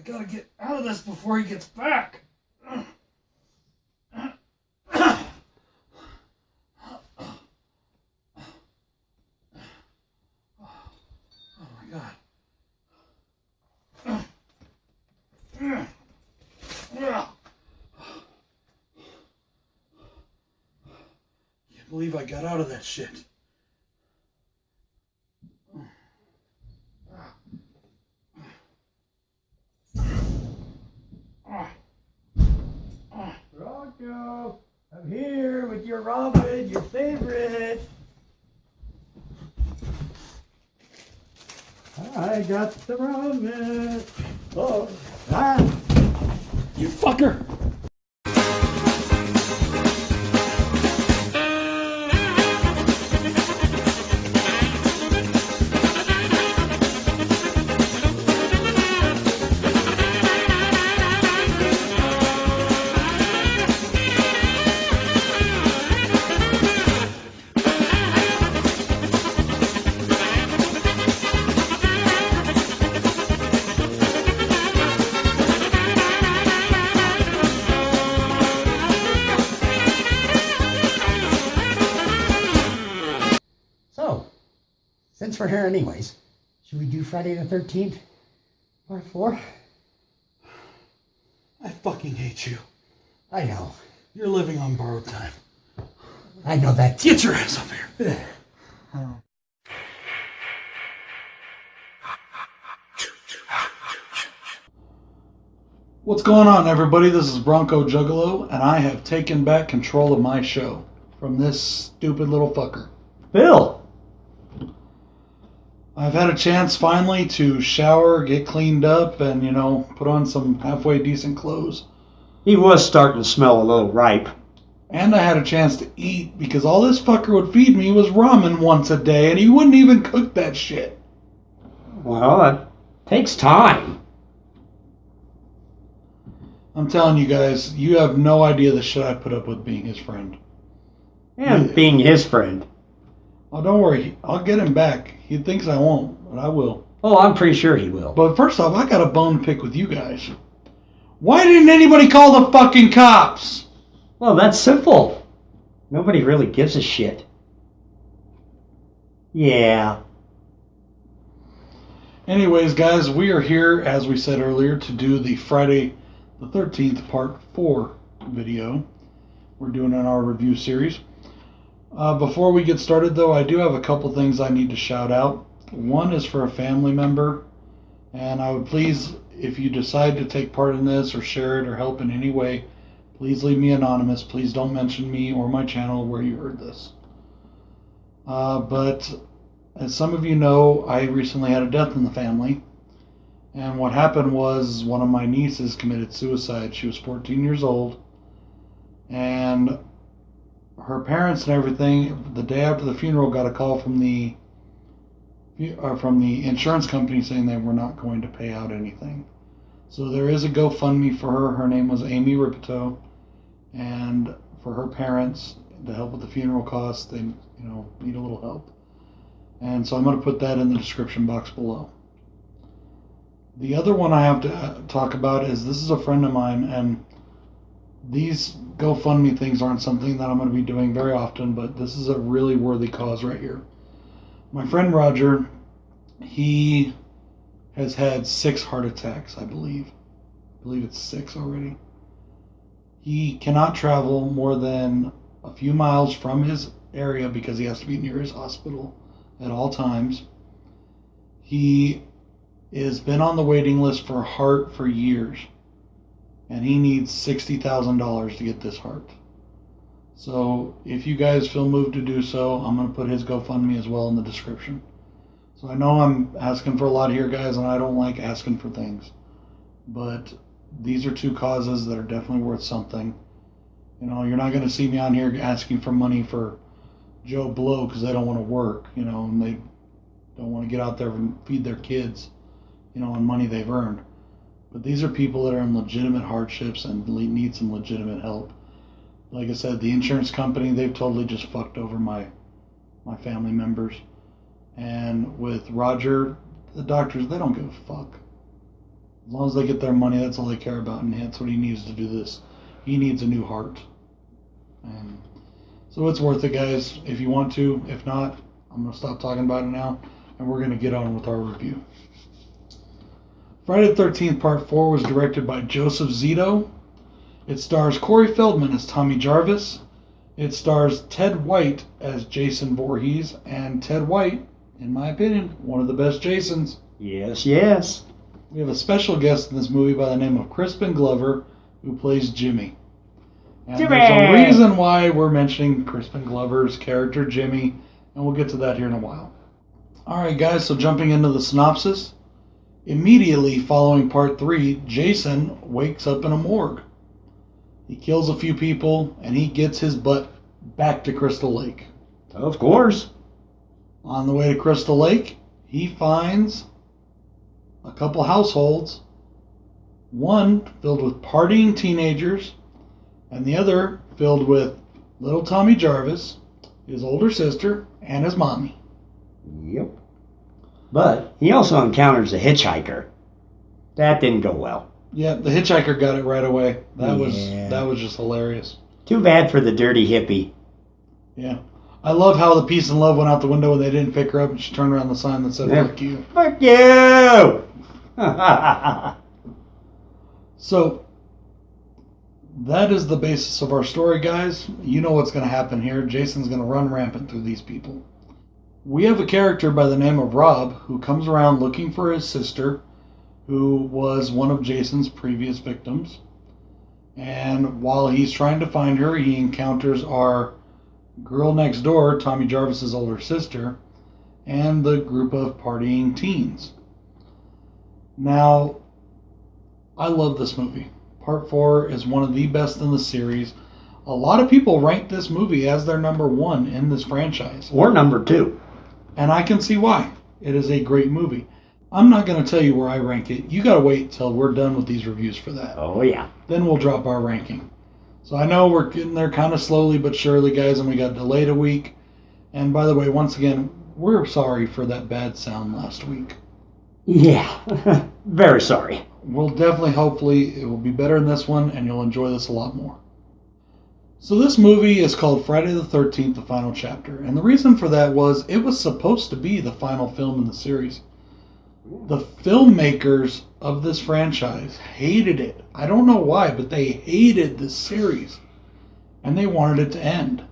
gotta get out of this before he gets back. Can't believe I got out of that shit. Bronco, I'm here with your ramen, your favorite. I got the ramen. Oh, You fucker! Since we're here anyways, should we do Friday the 13th, part 4? I fucking hate you. I know. You're living on borrowed time. I know that. Get your ass up here. What's going on, everybody? This is BroncoJuggalo, and I have taken back control of my show from this stupid little fucker. Bill! I've had a chance finally to shower, get cleaned up, and, you know, put on some halfway decent clothes. He was starting to smell a little ripe. And I had a chance to eat, because all this fucker would feed me was ramen once a day, and he wouldn't even cook that shit. Well, it takes time. I'm telling you guys, you have no idea the shit I put up with being his friend. And being his friend. Oh, don't worry. I'll get him back. He thinks I won't, but I will. Oh, I'm pretty sure he will. But first off, I got a bone to pick with you guys. Why didn't anybody call the fucking cops? Well, that's simple. Nobody really gives a shit. Yeah. Anyways, guys, we are here, as we said earlier, to do the Friday the 13th Part 4 video. We're doing in our review series. Before we get started, though, I do have a couple things I need to shout out. One is for a family member, and I would please, if you decide to take part in this or share it or help in any way, please leave me anonymous. Please don't mention me or my channel where you heard this. But as some of you know, I recently had a death in the family, and what happened was one of my nieces committed suicide. She was 14 years old, and her parents and everything, the day after the funeral, got a call from the insurance company saying they were not going to pay out anything. So there is a GoFundMe for her. Her name was Amy Rippetoe, and for her parents to help with the funeral costs, they need a little help. And so I'm going to put that in the description box below. The other one I have to talk about is, this is a friend of mine, and these GoFundMe things aren't something that I'm going to be doing very often, but this is a really worthy cause right here. My friend Roger, he has had 6 heart attacks, I believe. I believe it's 6 already. He cannot travel more than a few miles from his area because he has to be near his hospital at all times. He has been on the waiting list for a heart for years, and he needs $60,000 to get this heart. So if you guys feel moved to do so, I'm going to put his GoFundMe as well in the description. So I know I'm asking for a lot here, guys, and I don't like asking for things, but these are 2 causes that are definitely worth something. You know, you're not going to see me on here asking for money for Joe Blow because they don't want to work, and they don't want to get out there and feed their kids, on money they've earned. But these are people that are in legitimate hardships and need some legitimate help. Like I said, the insurance company, they've totally just fucked over my family members. And with Roger, the doctors, they don't give a fuck. As long as they get their money, that's all they care about, and that's what he needs to do this. He needs a new heart. And so it's worth it, guys, if you want to. If not, I'm going to stop talking about it now, and we're going to get on with our review. Friday the 13th Part 4 was directed by Joseph Zito. It stars Corey Feldman as Tommy Jarvis. It stars Ted White as Jason Voorhees, and Ted White, in my opinion, one of the best Jasons. Yes, yes. We have a special guest in this movie by the name of Crispin Glover, who plays Jimmy. And Jimmy! There's a reason why we're mentioning Crispin Glover's character, Jimmy, and we'll get to that here in a while. Alright guys, so jumping into the synopsis. Immediately following Part 3, Jason wakes up in a morgue. He kills a few people, and he gets his butt back to Crystal Lake. Of course. On the way to Crystal Lake, he finds a couple households, one filled with partying teenagers, and the other filled with little Tommy Jarvis, his older sister, and his mommy. Yep. But he also encounters a hitchhiker. That didn't go well. Yeah, the hitchhiker got it right away. That Yeah. was just hilarious. Too bad for the dirty hippie. Yeah. I love how the peace and love went out the window when they didn't pick her up and she turned around the sign that said, Yeah. "Fuck you." Fuck you! So, that is the basis of our story, guys. You know what's going to happen here. Jason's going to run rampant through these people. We have a character by the name of Rob who comes around looking for his sister, who was one of Jason's previous victims. And while he's trying to find her, he encounters our girl next door, Tommy Jarvis's older sister, and the group of partying teens. Now, I love this movie. Part 4 is one of the best in the series. A lot of people rank this movie as their number 1 in this franchise. Or number 2. And I can see why. It is a great movie. I'm not going to tell you where I rank it. You got to wait till we're done with these reviews for that. Oh, yeah. Then we'll drop our ranking. So I know we're getting there kind of slowly but surely, guys, and we got delayed a week. And by the way, once again, we're sorry for that bad sound last week. Yeah. Very sorry. We'll definitely, hopefully, it will be better in this one, and you'll enjoy this a lot more. So this movie is called Friday the 13th, The Final Chapter. And the reason for that was it was supposed to be the final film in the series. The filmmakers of this franchise hated it. I don't know why, but they hated this series. And they wanted it to end.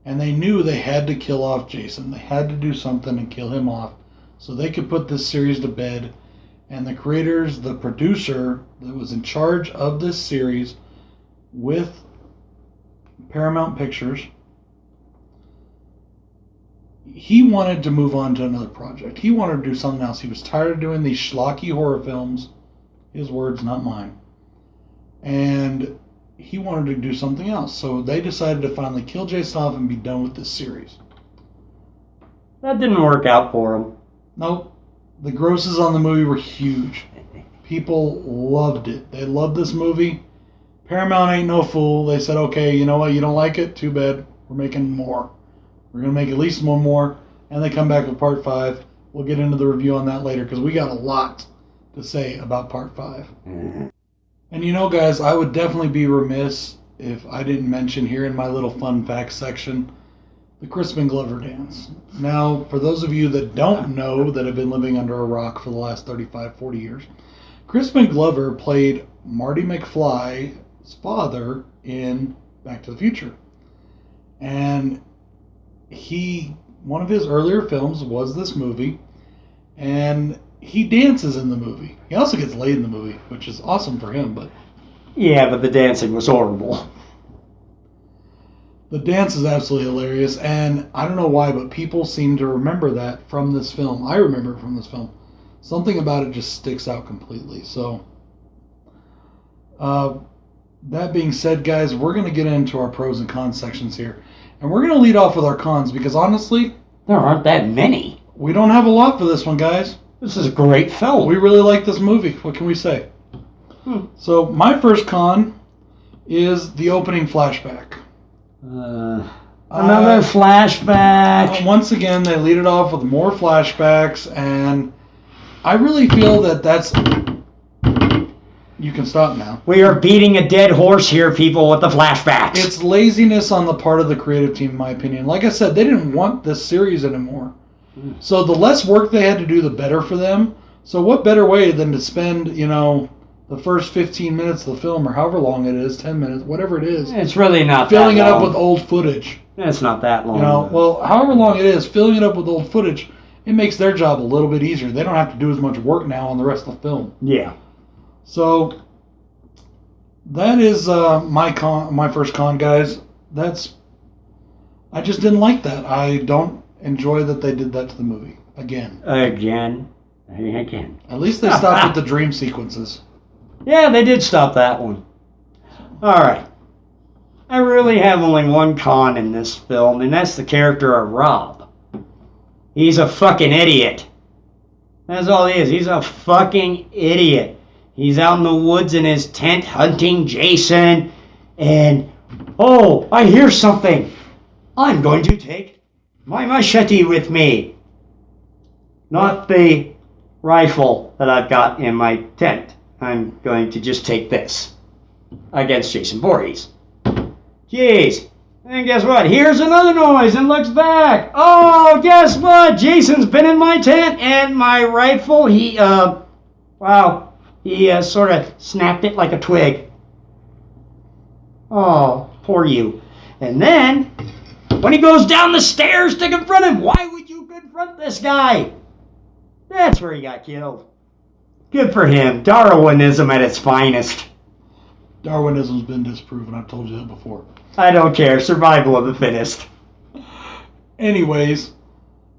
And they knew they had to kill off Jason. They had to do something and kill him off so they could put this series to bed. And the creators, the producer that was in charge of this series with Paramount Pictures, he wanted to move on to another project. He wanted to do something else. He was tired of doing these schlocky horror films. His words, not mine. And he wanted to do something else. So they decided to finally kill Jason off and be done with this series. That didn't work out for him. Nope. The grosses on the movie were huge. People loved it. They loved this movie. Paramount ain't no fool. They said, okay, you know what? You don't like it? Too bad. We're making more. We're going to make at least one more. And they come back with Part 5. We'll get into the review on that later because we got a lot to say about Part 5. And you know, guys, I would definitely be remiss if I didn't mention here in my little fun facts section the Crispin Glover dance. Now, for those of you that don't know, that have been living under a rock for the last 35, 40 years, Crispin Glover played Marty McFly's father in Back to the Future. And one of his earlier films was this movie, and he dances in the movie. He also gets laid in the movie, which is awesome for him, but... Yeah, but the dancing was horrible. The dance is absolutely hilarious, and I don't know why, but people seem to remember that from this film. I remember it from this film. Something about it just sticks out completely. So, that being said, guys, we're going to get into our pros and cons sections here. And we're going to lead off with our cons, because honestly... There aren't that many. We don't have a lot for this one, guys. This is a great film. We really like this movie. What can we say? So, my first con is the opening flashback. Another flashback. Once again, they lead it off with more flashbacks, and I really feel that that's You can stop now. We are beating a dead horse here, people, with the flashbacks. It's laziness on the part of the creative team, in my opinion. Like I said, they didn't want this series anymore. So the less work they had to do, the better for them. So what better way than to spend, the first 15 minutes of the film, or however long it is, 10 minutes, whatever it is. It's really not filling that long. it up with old footage. It's not that long. Well, however long it is, filling it up with old footage, it makes their job a little bit easier. They don't have to do as much work now on the rest of the film. Yeah. So that is my first con, guys. I just didn't like that. I don't enjoy that they did that to the movie again. Again. At least they stopped with the dream sequences. Yeah, they did stop that one. All right. I really have only one con in this film, and that's the character of Rob. He's a fucking idiot. That's all he is. He's a fucking idiot. He's out in the woods in his tent hunting Jason, and, oh, I hear something. I'm going to take my machete with me. Not the rifle that I've got in my tent. I'm going to just take this against Jason Voorhees. Jeez. And guess what? Here's another noise and looks back. Oh, guess what? Jason's been in my tent, and my rifle, he sort of snapped it like a twig. Oh, poor you. And then, when he goes down the stairs to confront him, why would you confront this guy? That's where he got killed. Good for him. Darwinism at its finest. Darwinism's been disproven. I've told you that before. I don't care. Survival of the fittest. Anyways,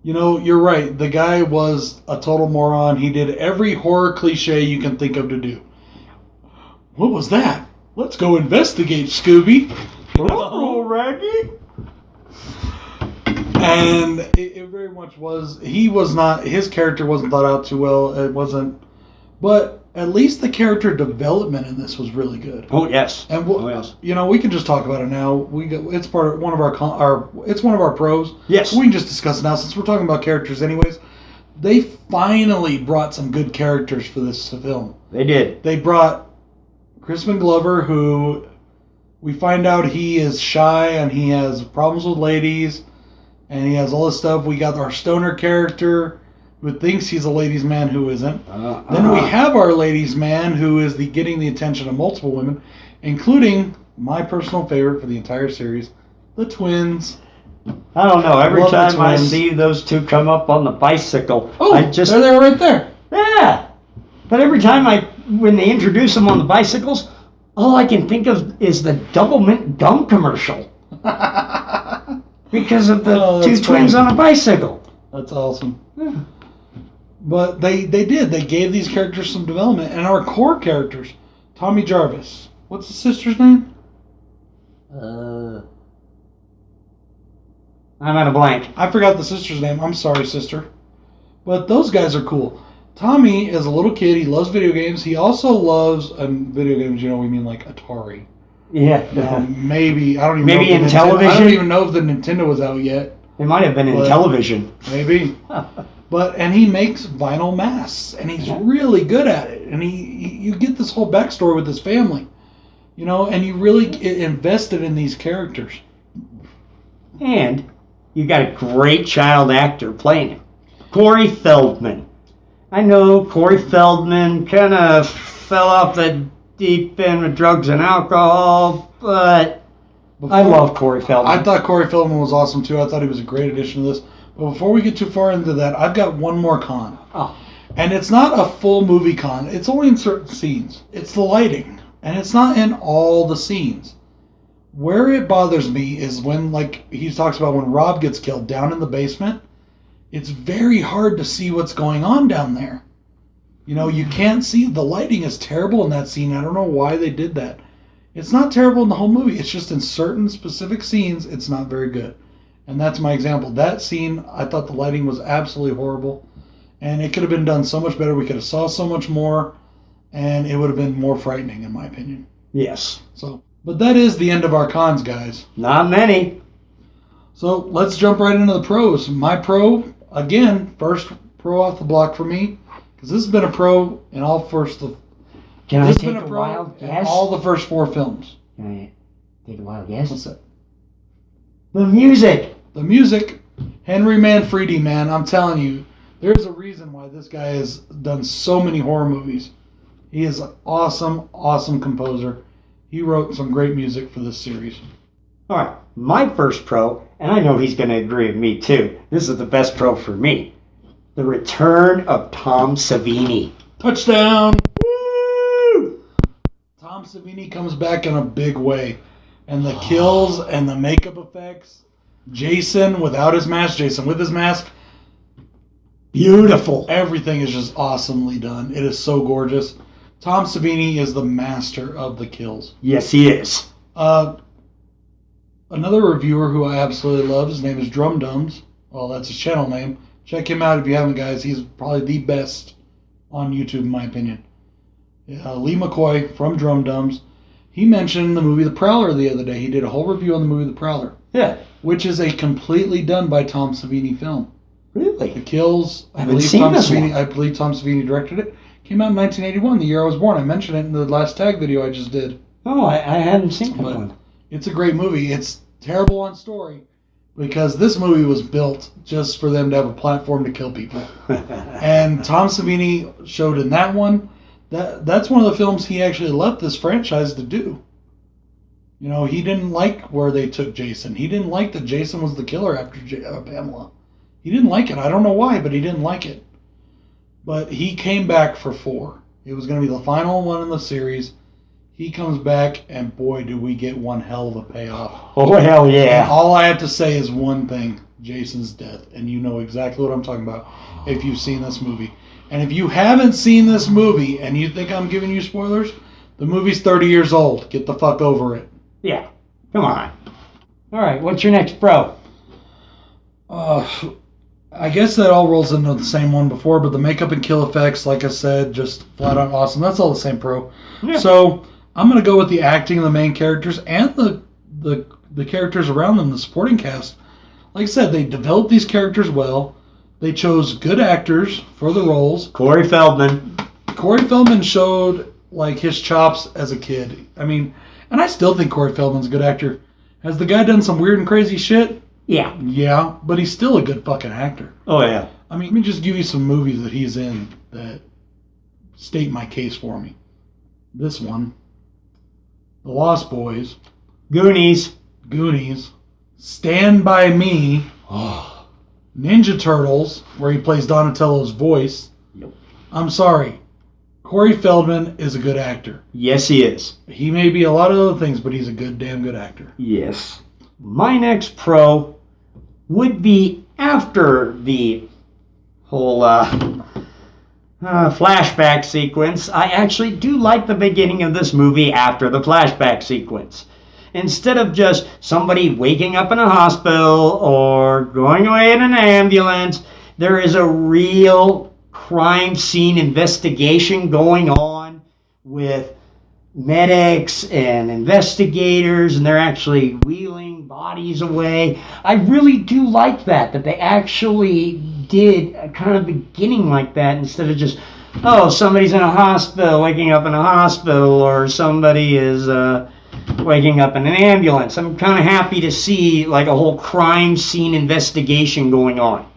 you're right. The guy was a total moron. He did every horror cliche you can think of to do. What was that? Let's go investigate, Scooby. Oh, Raggy. And it very much was. His character wasn't thought out too well. It wasn't. But at least the character development in this was really good. Oh yes. And yes. We can just talk about it now. It's part of one of our pros. Yes. We can just discuss it now since we're talking about characters anyways. They finally brought some good characters for this film. They did. They brought Crispin Glover, who we find out he is shy and he has problems with ladies, and he has all this stuff. We got our stoner character who thinks he's a ladies' man who isn't. Then we have our ladies' man who is getting the attention of multiple women, including my personal favorite for the entire series, the twins. I don't know. Every time I see those two come up on the bicycle, they're there right there. Yeah. But every time when they introduce them on the bicycles, all I can think of is the Double Mint Gum commercial. Because of the two twins on a bicycle. That's awesome. Yeah. But they did. They gave these characters some development. And our core characters, Tommy Jarvis. What's the sister's name? I'm at a blank. I forgot the sister's name. I'm sorry, sister. But those guys are cool. Tommy is a little kid. He loves video games. He also loves video games. We mean like Atari. Yeah. Maybe. I don't even know. Maybe in television? I don't even know if the Nintendo was out yet. It might have been in television. Maybe. And he makes vinyl masks, and he's really good at it. And you get this whole backstory with his family, and you really invested in these characters. And you got a great child actor playing him, Corey Feldman. I know Corey Feldman kind of fell off the deep end with drugs and alcohol, but I love Corey Feldman. I thought Corey Feldman was awesome too. I thought he was a great addition to this. But before we get too far into that, I've got one more con. Oh. And it's not a full movie con. It's only in certain scenes. It's the lighting. And it's not in all the scenes. Where it bothers me is when, he talks about when Rob gets killed down in the basement. It's very hard to see what's going on down there. You can't see. The lighting is terrible in that scene. I don't know why they did that. It's not terrible in the whole movie. It's just in certain specific scenes, it's not very good. And that's my example. That scene, I thought the lighting was absolutely horrible. And it could have been done so much better. We could have saw so much more. And it would have been more frightening, in my opinion. Yes. But that is the end of our cons, guys. Not many. So let's jump right into the pros. My pro, again, first pro off the block for me. Because this has been a pro in all Can I This take been a pro wild in guess? all the first 4 films. Can I take a wild guess? What's that? The music. The music, Henry Manfredi, man, I'm telling you, there's a reason why this guy has done so many horror movies. He is an awesome, awesome composer. He wrote some great music for this series. All right, my first pro, and I know he's going to agree with me too. This is the best pro for me. The return of Tom Savini. Touchdown! Woo! Tom Savini comes back in a big way. And the kills and the makeup effects. Jason without his mask, Jason with his mask. Beautiful. Everything is just awesomely done. It is so gorgeous. Tom Savini is the master of the kills. Yes, he is. Another reviewer who I absolutely love, his name is Drum Dums. Well, that's his channel name. Check him out if you haven't, guys. He's probably the best on YouTube, in my opinion. Lee McCoy from Drum Dums. He mentioned the movie The Prowler the other day. He did a whole review on the movie The Prowler. Yeah. Which is a completely done by Tom Savini film. Really? The Kills, I haven't seen this one. I believe Tom Savini directed it. Came out in 1981, the year I was born. I mentioned it in the last tag video I just did. Oh, I hadn't seen that But one. it's a great movie. It's terrible on story because this movie was built just for them to have a platform to kill people. And Tom Savini showed in that one that's one of the films he actually left this franchise to do. You know, he didn't like where they took Jason. He didn't like that Jason was the killer after Pamela. He didn't like it. I don't know why, but he didn't like it. But he came back for 4. It was going to be the final one in the series. He comes back, and boy, do we get one hell of a payoff. Oh, hell yeah. And all I have to say is one thing. Jason's death. And you know exactly what I'm talking about if you've seen this movie. And if you haven't seen this movie and you think I'm giving you spoilers, the movie's 30 years old. Get the fuck over it. Yeah. Come on. All right, what's your next pro? I guess that all rolls into the same one before, but the makeup and kill effects, like I said, just flat out awesome. That's all the same pro. Yeah. So I'm going to go with the acting of the main characters and the characters around them, the supporting cast. Like I said, they developed these characters well. They chose good actors for the roles. Corey Feldman. Corey Feldman showed like his chops as a kid. I mean, and I still think Corey Feldman's a good actor. Has the guy done some weird and crazy shit? Yeah. Yeah, but he's still a good fucking actor. Oh, yeah. I mean, let me just give you some movies that he's in that state my case for me. This one, The Lost Boys, Goonies. Goonies, Stand By Me, Ninja Turtles, where he plays Donatello's voice. Nope. I'm sorry. Corey Feldman is a good actor. Yes, he is. He may be a lot of other things, but he's a damn good actor. Yes. My next pro would be after the whole flashback sequence. I actually do like the beginning of this movie after the flashback sequence. Instead of just somebody waking up in a hospital or going away in an ambulance, there is a real crime scene investigation going on with medics and investigators, and they're actually wheeling bodies away. I really do like that they actually did a kind of beginning like that instead of just, oh, somebody's in a hospital, waking up in a hospital, or somebody is waking up in an ambulance. I'm kind of happy to see like a whole crime scene investigation going on.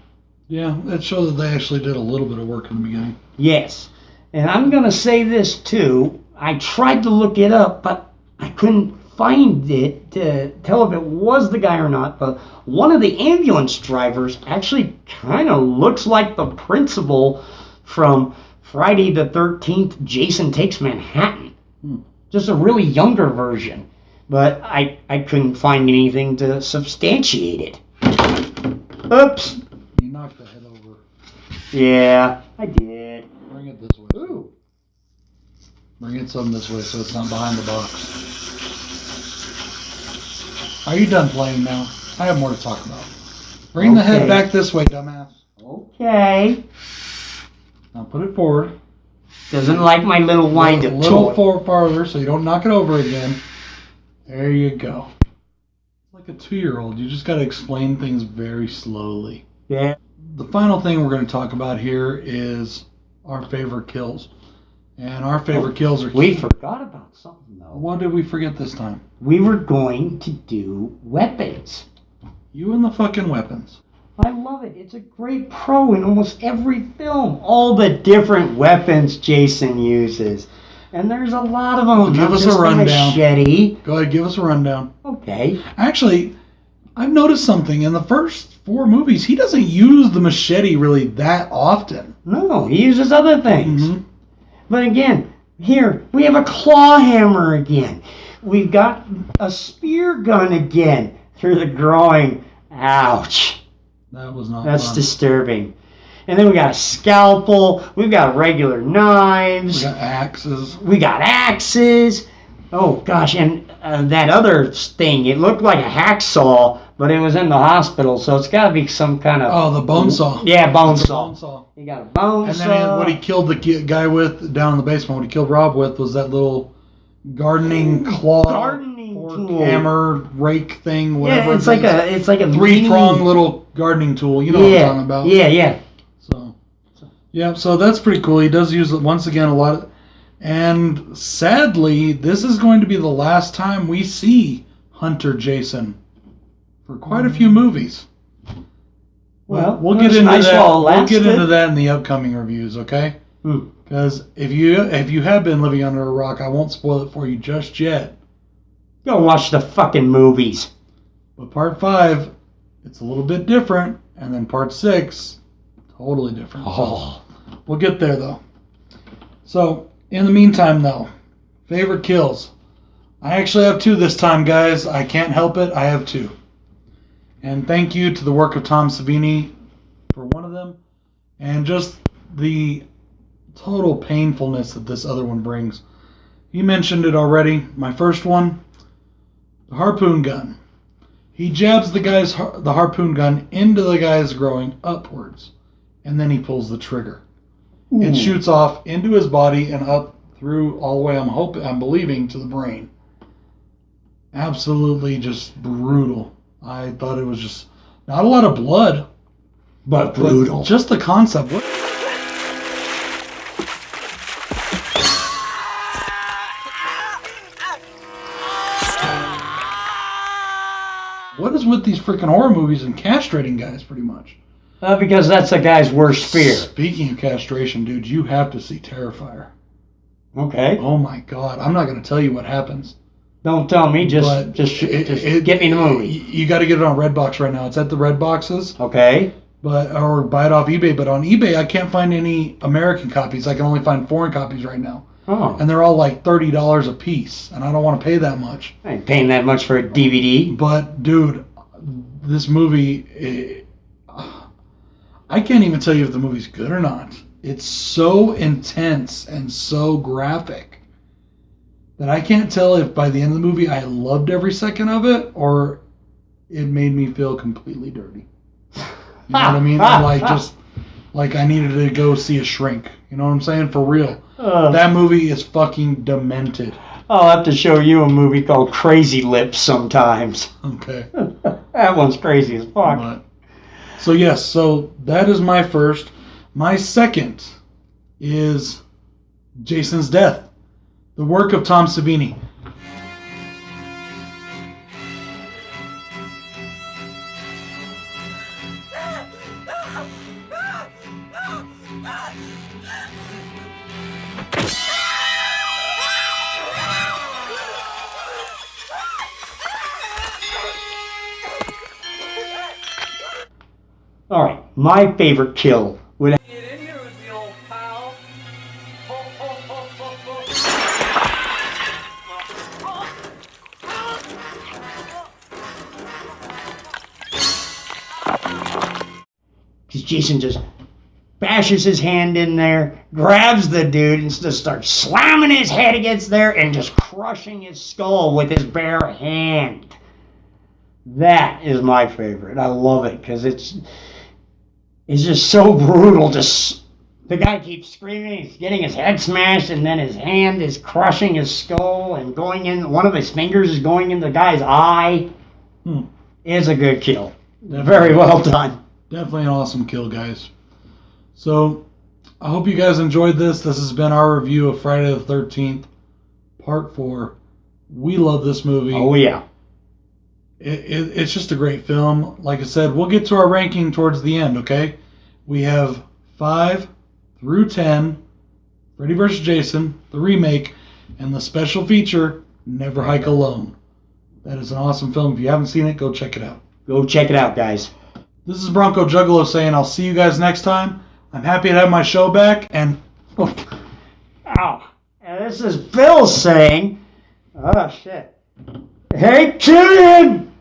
Yeah, it shows that they actually did a little bit of work in the beginning. Yes. And I'm going to say this too. I tried to look it up, but I couldn't find it to tell if it was the guy or not. But one of the ambulance drivers actually kind of looks like the principal from Friday the 13th, Jason Takes Manhattan. Just a really younger version. But I couldn't find anything to substantiate it. Oops. You knocked the head over. Yeah, I did. Bring it this way. Ooh. Bring it some this way so it's not behind the box. Are you done playing now? I have more to talk about. Bring the head back this way, dumbass. Okay. Now put it forward. Doesn't like my little wind up A little toy. farther so you don't knock it over again. There you go. It's like a 2-year-old. You just got to explain things very slowly. Yeah. The final thing we're going to talk about here is our favorite kills. And our favorite kills are... We forgot about something, though. What did we forget this time? We were going to do weapons. You and the fucking weapons. I love it. It's a great pro in almost every film. All the different weapons Jason uses. And there's a lot of them. Give us a rundown. Machete. Go ahead, give us a rundown. Okay. Actually, I've noticed something. In the first 4 movies, he doesn't use the machete really that often. No, he uses other things. Mm-hmm. But again, here, we have a claw hammer again. We've got a spear gun again through the groin. Ouch. That was not That's fun. disturbing. And then we got a scalpel. We've got regular knives. We got axes. We got axes. Oh, gosh. And that other thing, it looked like a hacksaw, but it was in the hospital, so it's got to be some kind of... Oh, the bone saw. Yeah, bone It's a saw. bone saw. You got a bone And saw. then what he killed the guy with down in the basement, what he killed Rob with, was that little gardening claw, Gardening fork, tool. hammer, rake thing, whatever. Yeah, it's like a 3-prong mini- little gardening tool. You know what I'm talking about. Yeah. So, yeah, so that's pretty cool. He does use it once again a lot. And sadly, this is going to be the last time we see Hunter Jason for quite a few movies. Well, we'll it get was into nice that. while it We'll get lasted. into that in the upcoming reviews, okay? Because if you have been living under a rock, I won't spoil it for you just yet. Go watch the fucking movies. But part 5, it's a little bit different, and then part 6, totally different. Oh. So we'll get there though. So in the meantime, though, favorite kills. I actually have 2 this time, guys. I can't help it. I have 2. And thank you to the work of Tom Savini for one of them, and just the total painfulness that this other one brings. He mentioned it already. My first one, the harpoon gun. He jabs the harpoon gun into the guy's groin upwards, and then he pulls the trigger. Ooh. It shoots off into his body and up through all the way, I'm believing, to the brain. Absolutely just brutal. I thought it was just not a lot of blood, But brutal. just the concept. What is with these freaking horror movies and castrating guys, pretty much? Because that's a guy's worst fear. Speaking of castration, dude, you have to see Terrifier. Okay. Oh my God, I'm not going to tell you what happens. Don't tell me. Just But get me the movie. You got to get it on Redbox right now. It's at the Red Boxes, Okay. or buy it off eBay. But on eBay, I can't find any American copies. I can only find foreign copies right now, Oh. and they're all like $30 a piece, and I don't want to pay that much. I ain't paying that much for a DVD. But dude, this movie, I can't even tell you if the movie's good or not. It's so intense and so graphic that I can't tell if by the end of the movie I loved every second of it or it made me feel completely dirty. You know what I mean? Like I needed to go see a shrink. You know what I'm saying? For real. That movie is fucking demented. I'll have to show you a movie called Crazy Lips sometimes. Okay. That one's crazy as fuck. But, so yes, so that is my first. My second is Jason's Death, the work of Tom Savini. All right, my favorite kill would. Get in here with me, old pal. Because Jason just bashes his hand in there, grabs the dude, and just starts slamming his head against there and just crushing his skull with his bare hand. That is my favorite. I love it because it's just so brutal. Just the guy keeps screaming, he's getting his head smashed, and then his hand is crushing his skull and going in. One of his fingers is going in the guy's eye. It's a good kill. Very well done. Definitely an awesome kill, guys. So, I hope you guys enjoyed this. This has been our review of Friday the 13th, Part 4. We love this movie. Oh, yeah. It's just a great film. Like I said, we'll get to our ranking towards the end, okay? We have 5 through 10, Freddy vs. Jason, the remake, and the special feature, Never Hike Alone. That is an awesome film. If you haven't seen it, go check it out. Go check it out, guys. This is BroncoJuggalo saying I'll see you guys next time. I'm happy to have my show back, and... Oh. Ow. And this is Bill saying... Oh, shit. Hey, Killian!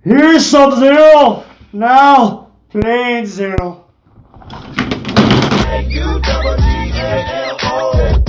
Here's Sub-Zero! Now, playing Zero. Hey, you double G-A-L-O.